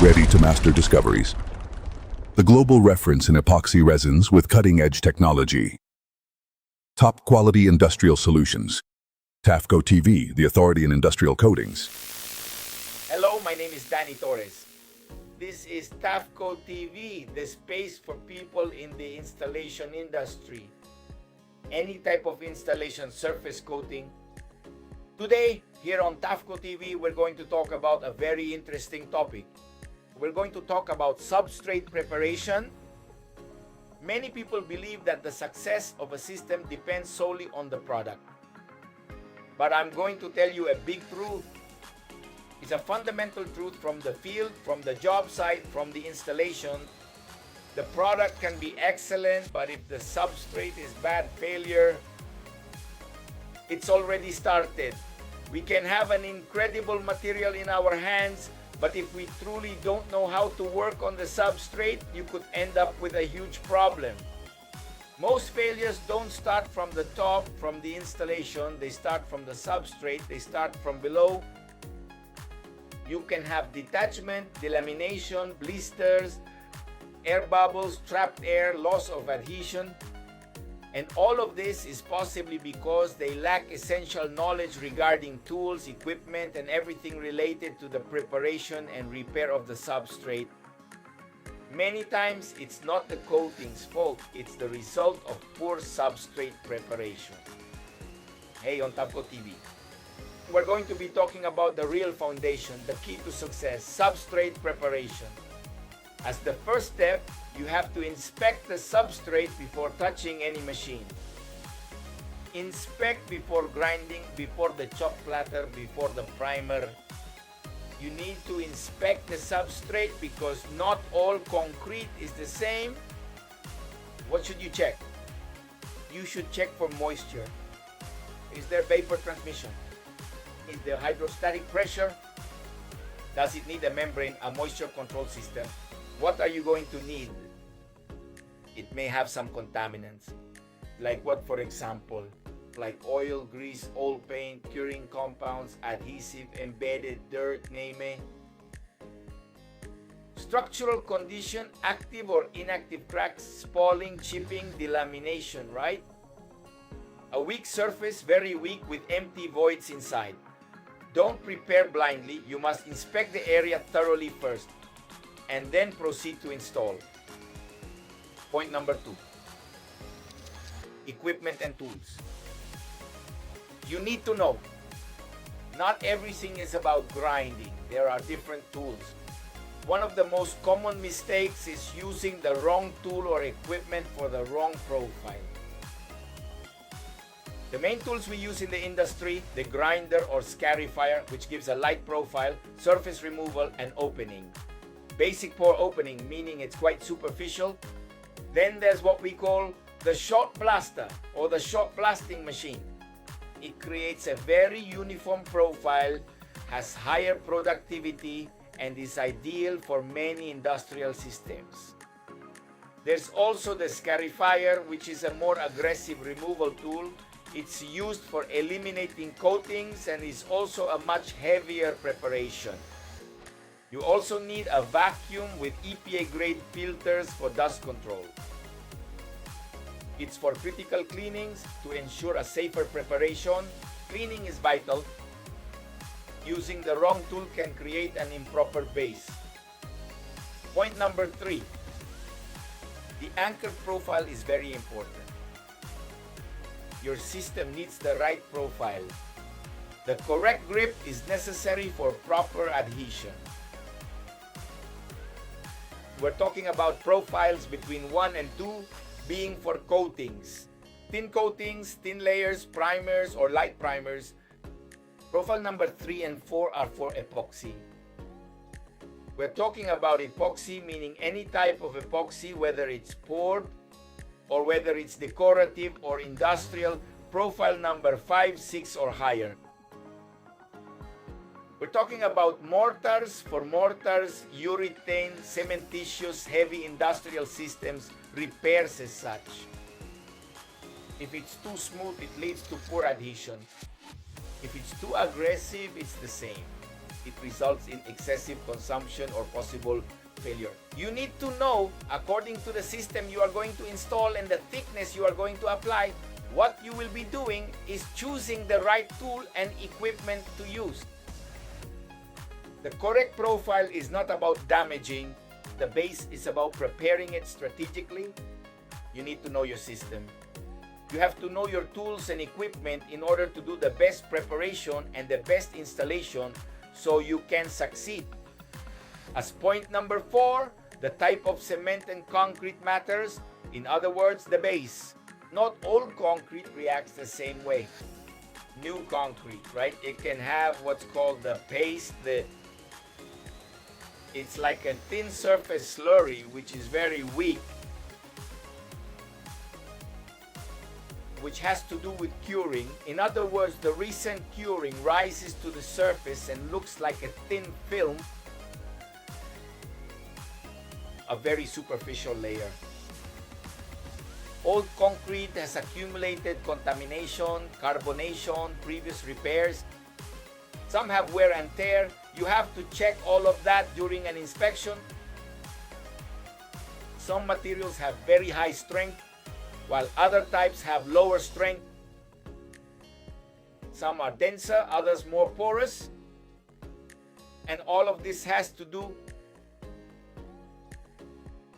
ready to master discoveries. The global reference in epoxy resins with cutting-edge technology. Top quality industrial solutions. TAFCO TV, the authority in industrial coatings. Hello, my name is Danny Torres. This is TAFCO TV, the space for people in the installation industry. Any type of installation, surface coating. Today, here on TAFCO TV, we're going to talk about a very interesting topic. We're going to talk about substrate preparation. Many people believe that the success of a system depends solely on the product. But I'm going to tell you a big truth. It's a fundamental truth from the field, from the job site, from the installation. The product can be excellent, but if the substrate is bad, failure, it's already started. We can have an incredible material in our hands, but if we truly don't know how to work on the substrate, you could end up with a huge problem. Most failures don't start from the top, from the installation. They start from the substrate. They start from below. You can have detachment, delamination, blisters, air bubbles, trapped air, loss of adhesion. And all of this is possibly because they lack essential knowledge regarding tools, equipment, and everything related to the preparation and repair of the substrate. Many times, it's not the coating's fault, it's the result of poor substrate preparation. Hey, on TAFCO TV. We're going to be talking about the real foundation, the key to success, substrate preparation. As the first step, you have to inspect the substrate before touching any machine. Inspect before grinding, before the chalk platter, before the primer. You need to inspect the substrate because not all concrete is the same. What should you check? You should check for moisture. Is there vapor transmission? Is there hydrostatic pressure? Does it need a membrane, a moisture control system? What are you going to need? It may have some contaminants. Like what, for example? Like oil, grease, oil paint, curing compounds, adhesive, embedded dirt, name it. Structural condition, active or inactive cracks, spalling, chipping, delamination, right? A weak surface, very weak with empty voids inside. Don't prepare blindly. You must inspect the area thoroughly first and then proceed to install. Point number 2. Equipment and tools. You need to know, not everything is about grinding. There are different tools. One of the most common mistakes is using the wrong tool or equipment for the wrong profile. The main tools we use in the industry, the grinder or scarifier, which gives a light profile, surface removal, and opening. Basic pore opening, meaning it's quite superficial. Then there's what we call the shot blaster or the shot blasting machine. It creates a very uniform profile, has higher productivity, and is ideal for many industrial systems. There's also the scarifier, which is a more aggressive removal tool. It's used for eliminating coatings and is also a much heavier preparation. You also need a vacuum with EPA-grade filters for dust control. It's for critical cleanings to ensure a safer preparation. Cleaning is vital. Using the wrong tool can create an improper base. Point number 3. The anchor profile is very important. Your system needs the right profile. The correct grip is necessary for proper adhesion. We're talking about profiles between 1 and 2 being for coatings. Thin coatings, thin layers, primers, or light primers. Profile number 3 and 4 are for epoxy. We're talking about epoxy, meaning any type of epoxy, whether it's poured or whether it's decorative or industrial, profile number 5, 6, or higher. We're talking about mortars, for mortars, urethane, cementitious, heavy industrial systems, repairs as such. If it's too smooth, it leads to poor adhesion. If it's too aggressive, it's the same. it results in excessive consumption or possible failure. You need to know, according to the system you are going to install and the thickness you are going to apply, what you will be doing is choosing the right tool and equipment to use. The correct profile is not about damaging the base, is about preparing it strategically. You need to know your system. You have to know your tools and equipment in order to do the best preparation and the best installation so you can succeed. As point number 4, the type of cement and concrete matters. In other words, the base. Not all concrete reacts the same way. New concrete, right? It can have what's called the paste. It's like a thin surface slurry which is very weak, which has to do with curing. In other words, the recent curing rises to the surface and looks like a thin film, a very superficial layer. Old concrete has accumulated contamination, carbonation, previous repairs. Some have wear and tear. You have to check all of that during an inspection. Some materials have very high strength, while other types have lower strength. Some are denser, others more porous. And all of this has to do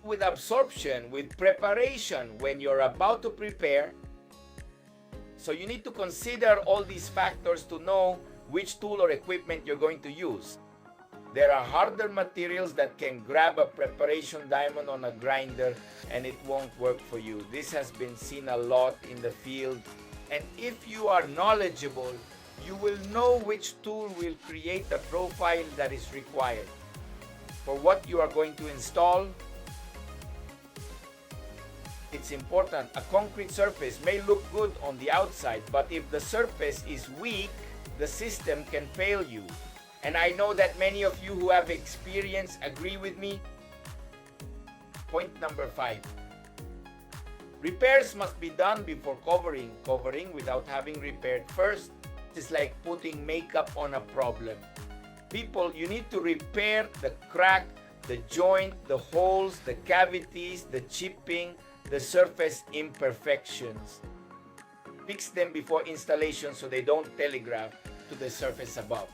with absorption, with preparation when you're about to prepare. So you need to consider all these factors to know which tool or equipment you're going to use. There are harder materials that can grab a preparation diamond on a grinder and it won't work for you. This has been seen a lot in the field. And if you are knowledgeable, you will know which tool will create the profile that is required for what you are going to install. It's important. A concrete surface may look good on the outside, but if the surface is weak, the system can fail you. And I know that many of you who have experience agree with me. Point number 5. Repairs must be done before covering. Covering without having repaired first is like putting makeup on a problem. People, you need to repair the crack, the joint, the holes, the cavities, the chipping, the surface imperfections. Fix them before installation so they don't telegraph to the surface above.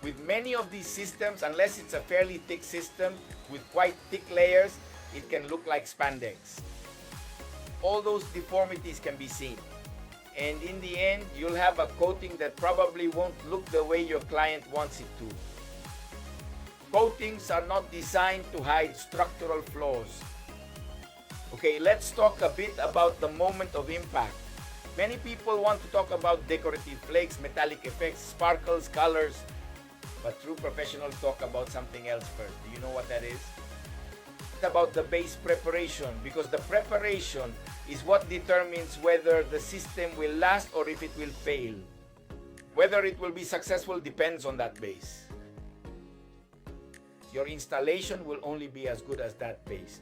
With many of these systems, unless it's a fairly thick system with quite thick layers, it can look like spandex. All those deformities can be seen. And in the end, you'll have a coating that probably won't look the way your client wants it to. Coatings are not designed to hide structural flaws. Okay, let's talk a bit about the moment of impact. Many people want to talk about decorative flakes, metallic effects, sparkles, colors, but true professionals talk about something else first. Do you know what that is? It's about the base preparation, because the preparation is what determines whether the system will last or if it will fail. Whether it will be successful depends on that base. Your installation will only be as good as that base.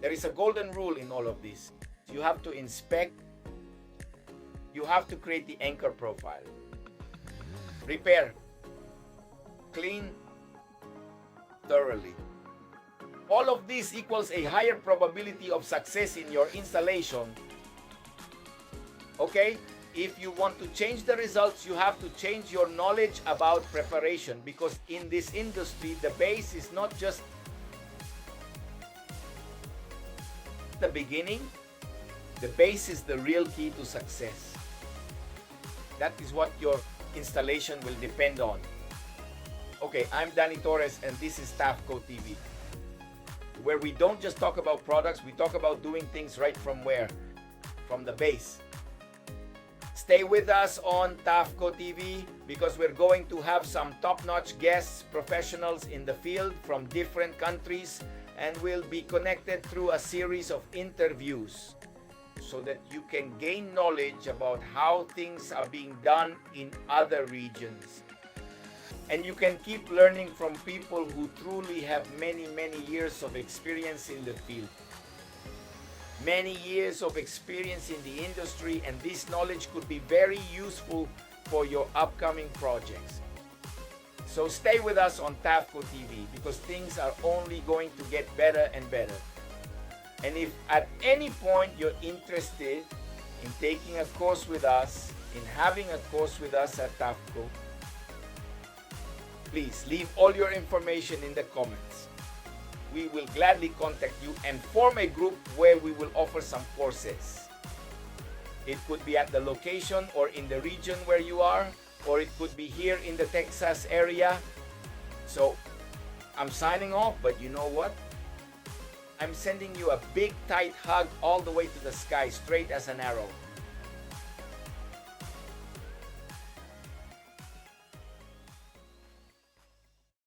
There is a golden rule in all of this. You have to inspect. You have to create the anchor profile. Repair. Clean thoroughly. All of this equals a higher probability of success in your installation. Okay? If you want to change the results, you have to change your knowledge about preparation, because in this industry, the base is not just the beginning. The base is the real key to success. That is what your installation will depend on. Okay, I'm Danny Torres and this is TAFCO TV, where we don't just talk about products, we talk about doing things right from where? From the base. Stay with us on TAFCO TV because we're going to have some top-notch guests, professionals in the field from different countries, and we'll be connected through a series of interviews so that you can gain knowledge about how things are being done in other regions. And you can keep learning from people who truly have many, many years of experience in the field. Many years of experience in the industry, and this knowledge could be very useful for your upcoming projects. So stay with us on TAFCO TV because things are only going to get better and better. And if at any point you're interested in taking a course with us, in having a course with us at TAFCO, please leave all your information in the comments. We will gladly contact you and form a group where we will offer some courses. It could be at the location or in the region where you are, or it could be here in the Texas area. So I'm signing off, but you know what? I'm sending you a big tight hug all the way to the sky, straight as an arrow.